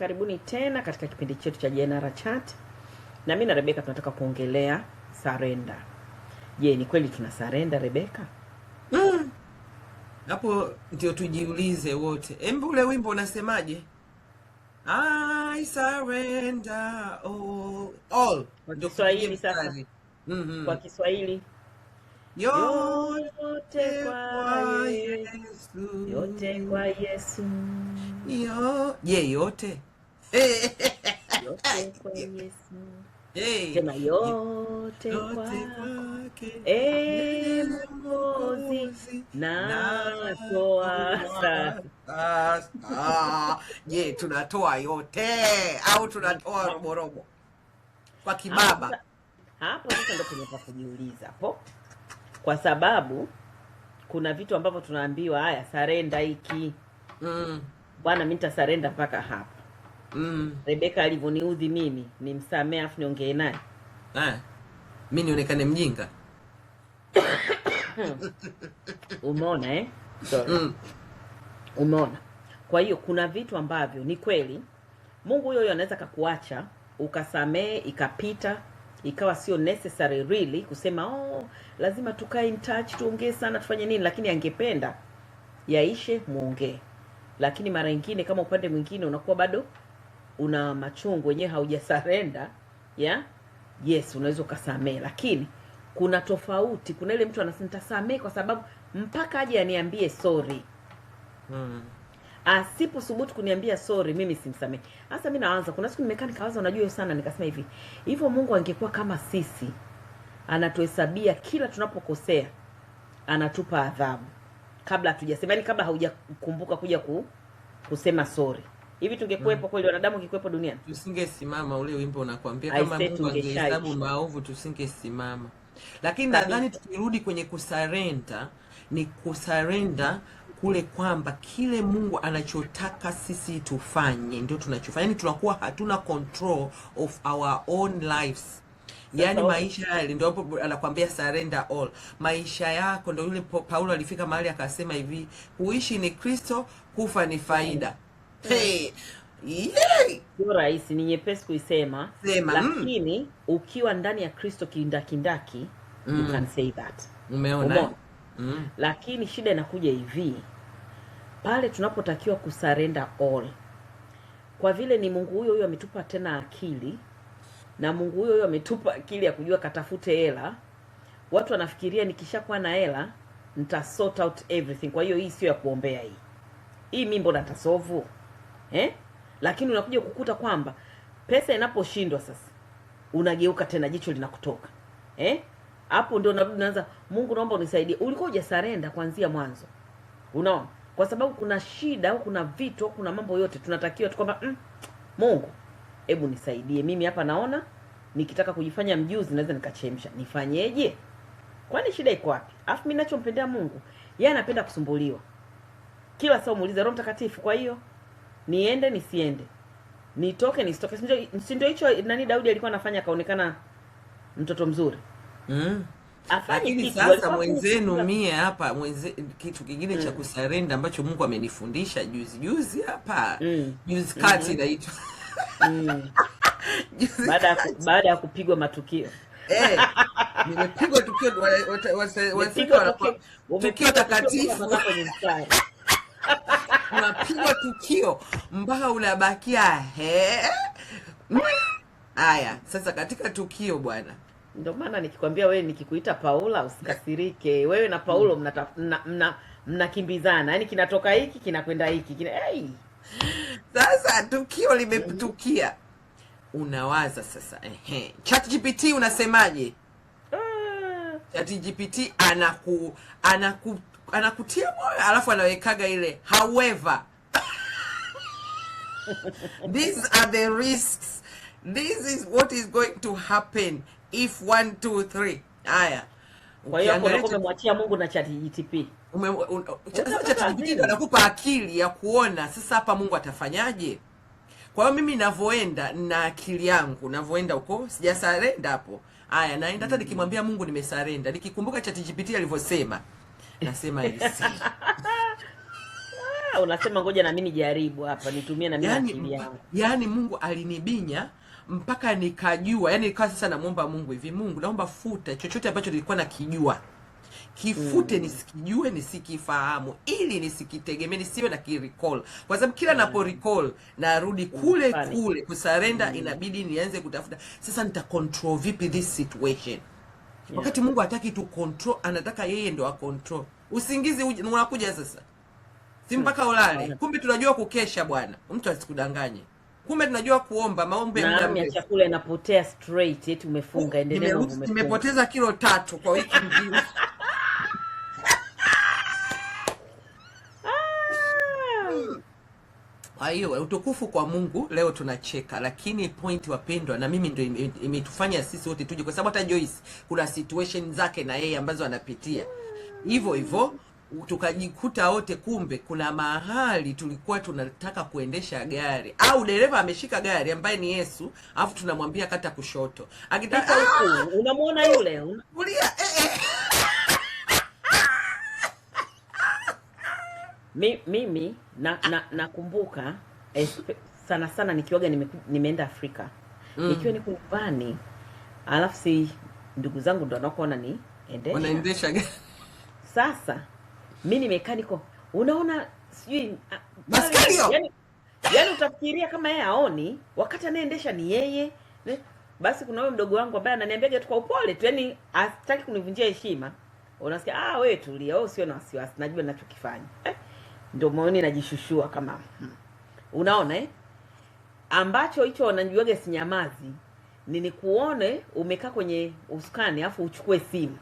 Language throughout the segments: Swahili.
Karibuni tena katika kipindi chetu cha General Chat. Na mimi na Rebecca tunataka kuongelea surrender. Je, ni kweli tuna surrender, Rebecca? Hapo ndio tujiulize wote. Embe ule wimbo unasemaje? I surrender all. Kwa Ndio Kiswahili sasa. mstari. Kwa Kiswahili. Yote kwa Yesu. Yote kwa Yesu. Je, yote? Yote kwa Yesu. Hey. Tena yote kwake. Mwokozi natoa sasa. Je, tunatoa yote au tunatoa robo kwa kibaba? Hapo sasa ndio tunataka kujiuliza hapo. Kwa sababu kuna vitu ambavyo tunaambiwa haya surrender hiki. Bwana mimi nita surrender mpaka hapa. Rebecca alivyoniudhi mimi nimsamee afu niongee naye. Mimi nionekane mjinga. Umeona Umeona. Kwa hiyo kuna vitu ambavyo ni kweli Mungu huyo anaweza kukuacha ukasamee ikapita ikawa sio necessary really kusema lazima tukae in touch tuongee sana tufanye nini, lakini angependa yaishe muongee. Lakini mara nyingine kama upande mwingine unakuwa bado una machungu wenyewe haujasarenda yes unaweza ukasamee, lakini kuna tofauti. Kuna ile mtu anasema nitasamee kwa sababu mpaka aje aniambie sorry. Asipo subutu kuniambia sorry mimi simsamee. Sasa mimi naanza kuna siku nimekaa nikawaza unajua sana nikasema hivyo Mungu angekuwa kama sisi anatuhesabia kila tunapokosea anatupa adhabu kabla hatujasema, yani kabla haujakumbuka kuja kusema sorry. Hivi tungekuepo kweli wanadamu kikuepo duniani? Tusingesimama. Ule wimbo unakuambia kama Mungu angehesabu maovu tusingesimama. Lakini nadhani tukirudi kwenye kusarenda ni kusarenda kule kwamba kile Mungu anachotaka sisi tufanye ndio tunachofanya. Yani tunakuwa hatuna control of our own lives. Yani maisha yale ndio hapo anakuambia surrender all. Maisha yako ndio yule Paulo alifika mahali akasema hivi, kuishi ni Kristo, kufa ni faida. Hey. Sio rahisi, ni nyepesi kuisema. Lakini ukiwa ndani ya Kristo kindakindaki you can say that. Umeona? Lakini shida inakuja hivi. Pale tunapotakiwa kusarenda all. Kwa vile ni Mungu huyo ametupa tena akili. Na Mungu huyo ametupa akili ya kujua katafute hela. Watu wanafikiria nikishakuwa na hela nita sort out everything. Kwa hiyo hii sio ya kuombea hii. Hii mimi mbona nitasolve? Lakini unakuja kukuta kwamba pesa inaposhindwa sasa unageuka tena jicho linakutoka. Hapo ndio unaanza Mungu naomba unisaidie. Ulikuwa hujasarenda kuanzia mwanzo. Unaona? Kwa sababu kuna shida au kuna vitu au kuna mambo yote tunatakiwa tu kwamba Mungu hebu nisaidie. Mimi hapa naona nikitaka kujifanya mjuzi naweza nikachemsha. Nifanyeje? Kwani shida iko wapi? Alafu mimi ninachompendea Mungu, yeye anapenda kusumbuliwa. Kila saa muulize Roho Mtakatifu, kwa hiyo niende nisiende? Nitoke nisitoke? Ndio hicho nani Daudi alikuwa anafanya kaonekana mtoto mzuri. Lakini sasa mwenzenu mie hapa kitu kingine cha kusarenda ambacho Mungu amenifundisha juzi hapa. Juzi kati inaitwa baada ya kupigwa matukio. Nimepigwa tukio tukio takatifu. Unapigwa tukio mpaka unabakia haya. Sasa katika tukio bwana, ndio maana nikikwambia wewe nikikuita Paula usikasirike. Wewe na Paulo mnakimbizana. Yaani kinatoka hiki kinakwenda hiki. Sasa tukio limetukia. Unawaza sasa ChatGPT unasemaje? ChatGPT anakutia moyo alafu anawekaga ile however. These are the risks. This is what is going to happen if 1 2 3. Haya. Kwa hiyo umemwachia Mungu na ChatGPT. ChatGPT anakupa akili ya kuona sasa hapa Mungu atafanyaje. Kwa hiyo mimi ninavyoenda na akili yangu, ninavyoenda huko sijasarenda hapo. Haya, naenda hata nikimwambia Mungu nimesarenda. Nikikumbuka ChatGPT alivyosema, nasema hivi. unasema ngoja na mimi nijaribu hapa nitumie na mimi akili yangu. Yani Mungu alinibinya mpaka nikajua, yani nikawa sasa namuomba Mungu hivi, Mungu naomba futa chochote ambacho nilikuwa nakijua, kifute nisikijue, nisikifahamu, ili nisikitegemee, nisiwe na kirecall, kwa sababu kila napo recall narudi kule kule kusarenda. Inabidi nianze kutafuta sasa nita control vipi this situation, wakati Mungu hataki tu control, anataka yeye ndo a control. Usingizi unakuja sasa, si mpaka ulale. Kumbe tunajua kukesha bwana, mtu asikudanganye. Kumbe tunajua kuomba, maombi ya muda. Chakula inapotea straight, eti umefunga, endelea na umefunga. Nimepoteza kilo 3 kwa wiki nzima. Kwa hiyo utukufu kwa Mungu. Leo tunacheka, lakini point wapendwa, na mimi ndio imetufanya sisi wote tuje, kwa sababu hata Joyce kuna situation zake na yeye ambazo anapitia hivyo hivyo, tukajikuta wote. Kumbe kuna mahali tulikuwa tunataka kuendesha gari, au dereva ameshika gari ambaye ni Yesu, alafu tunamwambia kata kushoto, akitaka huko. Unamwona yule kulia Mimi nakumbuka sana sana nikiwaga nimeenda Afrika, nikiwa niko nyumbani, alafu si ndugu zangu ndo wanakuona ni wanaendesha gari. Sasa mimi nimekaa niko, unaona sijui yani utafikiria kama yeye aoni wakati anaendesha ni yeye. Basi kuna wewe mdogo wangu ambaye ananiambia tu kwa upole tu, yani asitaki kunivunjia heshima. Unasikia wewe tulia, wewe usio na wasiwasi, najua ninachokifanya. Ndio moyoni najishushua kama unaona ambacho hicho wanajuaga sinyamazi. Nikuone umekaa kwenye usukani afu uchukue simu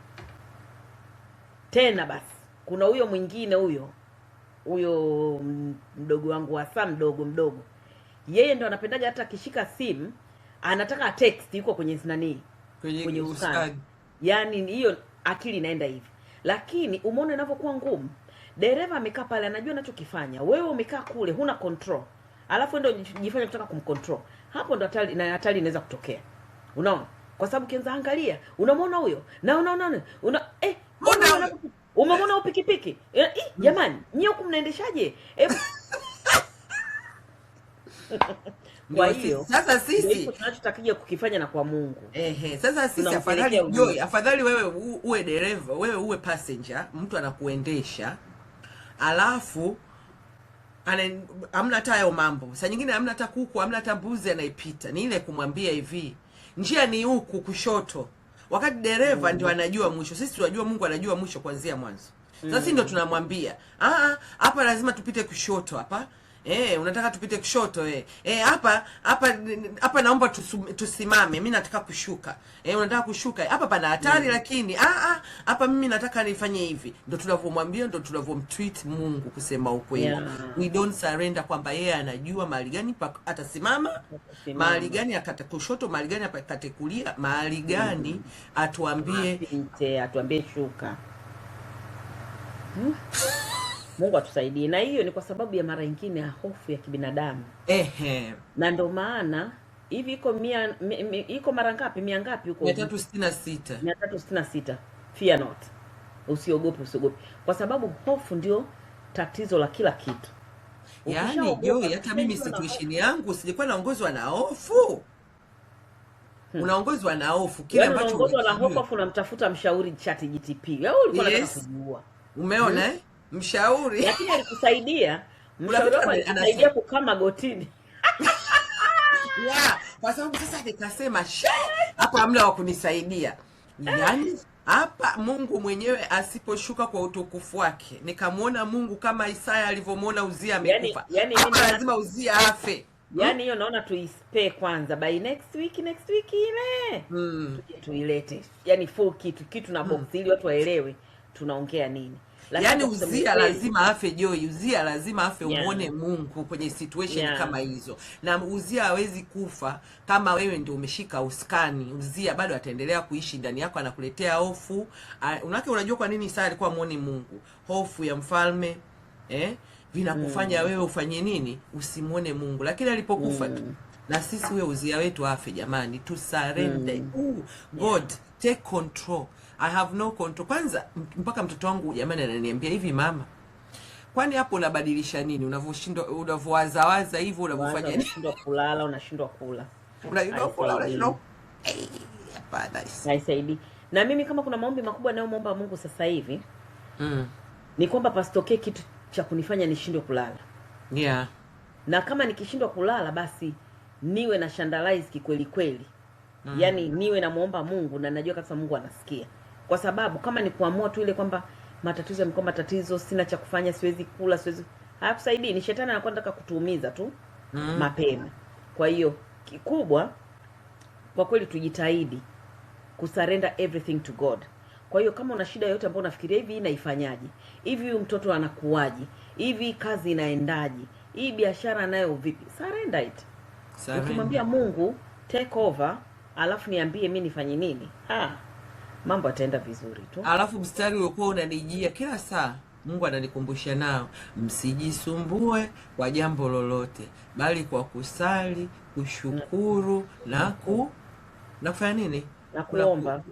tena. Basi kuna huyo mwingine huyo mdogo wangu hasa mdogo, yeye ndo anapendaga hata akishika simu anataka text, yuko kwenye nani, kwenye usukani. Yani hiyo akili inaenda hivi. Lakini umeona inavyokuwa ngumu. Dereva amekaa pale anajua anachokifanya, wewe umekaa kule huna control, alafu ndio jifanya kutaka kumcontrol. Hapo ndo hatari inaweza kutokea. Unaona? Kwa sababu kianza angalia, unamwona huyo na unaona umemwona pikipiki. Jamani, nyie huku mnaendeshaje? Kwa hiyo sasa sisi tunachotakiwa kukifanya na kwa Mungu. Sasa sisi afadhali wewe uwe dereva, wewe uwe passenger, mtu anakuendesha, alafu hamna hata hayo mambo. Saa nyingine hamna hata kuku, hamna hata mbuzi anaipita. Ni ile kumwambia hivi, njia ni huku kushoto. Wakati dereva ndio anajua mwisho. Sisi tunajua Mungu anajua mwisho kuanzia mwanzo. Sasa sisi ndio tunamwambia, hapa lazima tupite kushoto hapa. Unataka tupite kushoto hapa naomba tusimame, mimi nataka kushuka. Unataka kushuka hapa pana hatari, lakini hapa mimi nataka nifanye hivi. Ndio tunavyomwambia, ndio tunavyomtreat Mungu, kusema ukweli. We don't surrender kwamba yeye anajua mahali gani atasimama, mahali gani akata kushoto, mahali gani akate kulia, mahali gani atuambie shuka. Mungu atusaidie. Na hiyo ni kwa sababu ya mara nyingine ya hofu ya kibinadamu. Na ndio maana hivi iko mara ngapi? 366. 366. Fear not. Usiogope. Kwa sababu hofu ndio tatizo la kila kitu. Yaani Joy, hata mimi situation yangu sijikuwa naongozwa na hofu. Unaongozwa na hofu kile ambacho unaongozwa na hofu, afu unamtafuta mshauri ChatGPT. Wewe ulikuwa unataka kujua. Umeona mshauri, lakini alikusaidia. Mshauri wako alisaidia kukama gotini. Kwa sababu sasa nikasema hapa hamna wa kunisaidia. Yaani hapa Mungu mwenyewe asiposhuka kwa utukufu wake. Nikamwona Mungu kama Isaya alivyomuona Uzia amekufa. Yani lazima Uzia afe. Yaani hiyo naona tuispe kwanza, by next week ile. Tuilete. Yaani full kitu na box ili watu waelewe tunaongea nini. Yaani Uzia lazima afe Joy, Uzia lazima afe, uone Mungu kwenye situation kama hizo. Na Uzia hawezi kufa kama wewe ndio umeshika uskani. Uzia bado ataendelea kuishi ndani yako, anakuletea hofu. Unajua kwa nini Isaya alikuwa muone Mungu? Hofu ya mfalme vinakufanya wewe ufanye nini? Usimuone Mungu. Lakini alipokufa tu, na sisi wewe Uzia wetu afe jamani, to surrender. God, take control. I have no control. Kwanza mpaka mtoto wangu jamani ananiambia hivi, mama, Kwani hapo unabadilisha nini? Unavyoshindwa, unavyowazawaza hivyo, unavyofanya nini? Unashindwa kulala, unashindwa kula. Unashindwa kula, unashindwa. Hapana. Haisaidii. Na mimi kama kuna maombi makubwa nayomuomba Mungu sasa hivi, ni kwamba pasitokee kitu cha kunifanya nishindwe kulala. Yeah. Na kama nikishindwa kulala basi niwe na shandalize kikweli kweli. Yaani niwe na muomba Mungu na najua kabisa Mungu anasikia. Kwa sababu kama ni kuamua tu ile kwamba matatizo yamekuwa matatizo, sina cha kufanya, siwezi kula, siwezi, hayakusaidii. Ni shetani anakuwa anataka kutuumiza tu mapema. Kwa hiyo kikubwa kwa kweli tujitahidi kusurrender everything to God. Kwa hiyo kama una shida yoyote ambayo unafikiria hivi inaifanyaje? Hivi huyu mtoto anakuaje? Hivi kazi inaendaje? Hii biashara nayo vipi? Surrender it. Ukimwambia Mungu take over, alafu niambie mimi nifanye nini? Mambo yataenda vizuri tu. Alafu mstari uliokuwa unanijia kila saa, Mungu ananikumbusha nao, msijisumbue kwa jambo lolote, bali kwa kusali, kushukuru na kufanya nini? Na kuomba.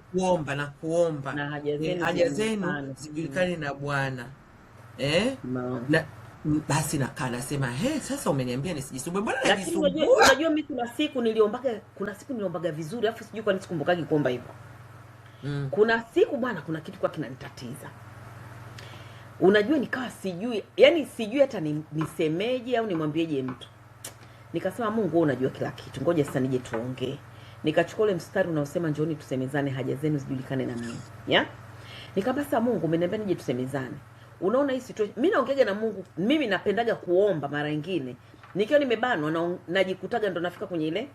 Kuomba na haja zenu zijulikane na Bwana. Na basi nakaa nasema, sasa umeniambia nisijisumbue, bwana najisumbua. Unajua mimi kuna siku niliombaga vizuri, afu sijui kwa nini sikumbukagi kuomba hivyo. Kuna siku bwana, kuna kitu kwa kinanitatiza. Unajua nikawa sijui, yani sijui hata nisemeje au nimwambieje mtu. Nikasema Mungu unajua kila kitu, ngoja sasa nije tuongee. Nikachukua ule mstari unaosema njooni tusemezane haja zenu zijulikane na mimi. Nikabasa Mungu umeniambia nije tusemezane. Unaona hii situation, mimi naongeaga na Mungu, mimi napendaga kuomba mara nyingine. Nikiwa nimebanwa na najikutaga ndo nafika kwenye ile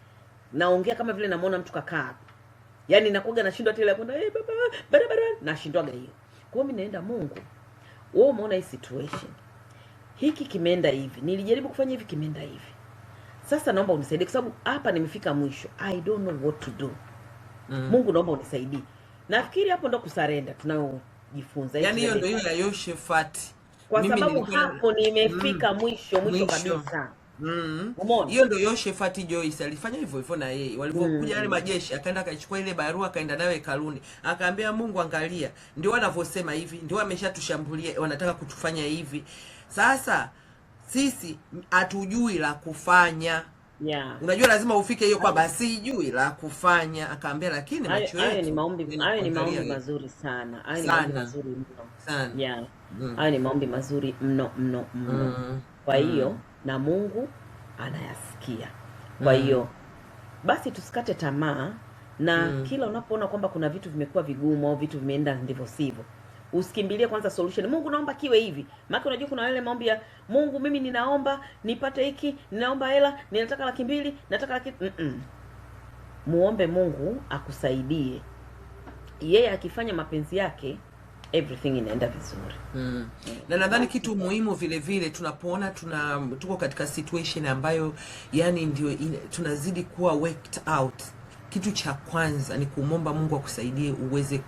naongea kama vile namuona mtu kakaa. Yaani nakuaga nashindwa tele kwenda baba nashindwaga hiyo. Kwa hiyo mimi naenda Mungu, wewe umeona hii situation. Hiki kimeenda hivi. Nilijaribu kufanya hivi kimeenda hivi. Sasa naomba unisaidie kwa sababu hapa nimefika mwisho. I don't know what to do. Mungu naomba unisaidie. Nafikiri hapo ndo kusarenda tunayojifunza. Yaani hiyo ndio hiyo ya Yoshefati. Kwa sababu hapo nimefika mwisho kabisa. Hiyo ndio Yoshefati Joyce alifanya hivyo na yeye. Walipokuja wale majeshi akaenda akachukua ile barua akaenda nayo hekaluni. Akaambia Mungu angalia, ndio wanavyosema hivi, ndio wameshatushambulia, wanataka kutufanya hivi. Sasa sisi hatujui la kufanya. Unajua lazima ufike hiyo kwa basi sijui la kufanya. Akaambia lakini macho yetu. Hayo ni maombi mazuri sana. Hayo ni maombi mazuri mno. Sana. Hayo ni maombi mazuri mno. Kwa hiyo na Mungu anayasikia. Kwa hiyo basi tusikate tamaa na kila unapoona kwamba kuna vitu vimekuwa vigumu au vitu vimeenda ndivyo sivyo, usikimbilie kwanza solution. Mungu naomba kiwe hivi. Maana unajua kuna wale maombi ya Mungu mimi ninaomba nipate hiki, ninaomba hela, ninataka 200,000, nataka 100,000. Muombe Mungu akusaidie. Yeye akifanya mapenzi yake everything inaenda vizuri. Na nadhani kitu muhimu vile vile tunapoona tuko katika situation ambayo yani ndio tunazidi kuwa worked out, kitu cha kwanza ni kumomba Mungu akusaidie uweze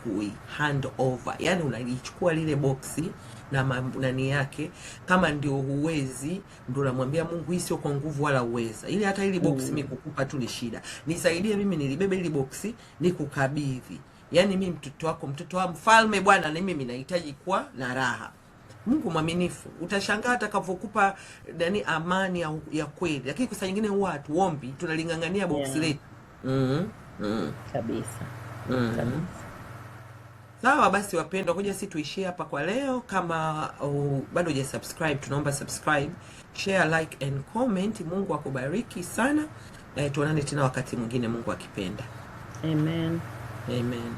hand over. Yani unalichukua lile boxi na nani yake, kama ndio huwezi ndio unamwambia Mungu hii sio kwa nguvu wala uweza. Ili hata ile boxi mimi kukupa tu ni shida. Nisaidie mimi nilibebe ile boxi nikukabidhi. Yani mimi mtoto wako, mtoto wa mfalme Bwana, na mimi nahitaji kuwa na raha. Mungu mwaminifu. Utashangaa atakavyokupa ndani amani ya kweli. Lakini kwa saa nyingine huwa hatuombi, tunalingangania box letu. Kabisa. Sawa basi wapendwa, ngoja sisi tuishie hapa kwa leo. Kama bado hujasubscribe, tunaomba subscribe, share, like and comment. Mungu akubariki sana. Tuonane tena wakati mwingine Mungu akipenda. Amen. Amen.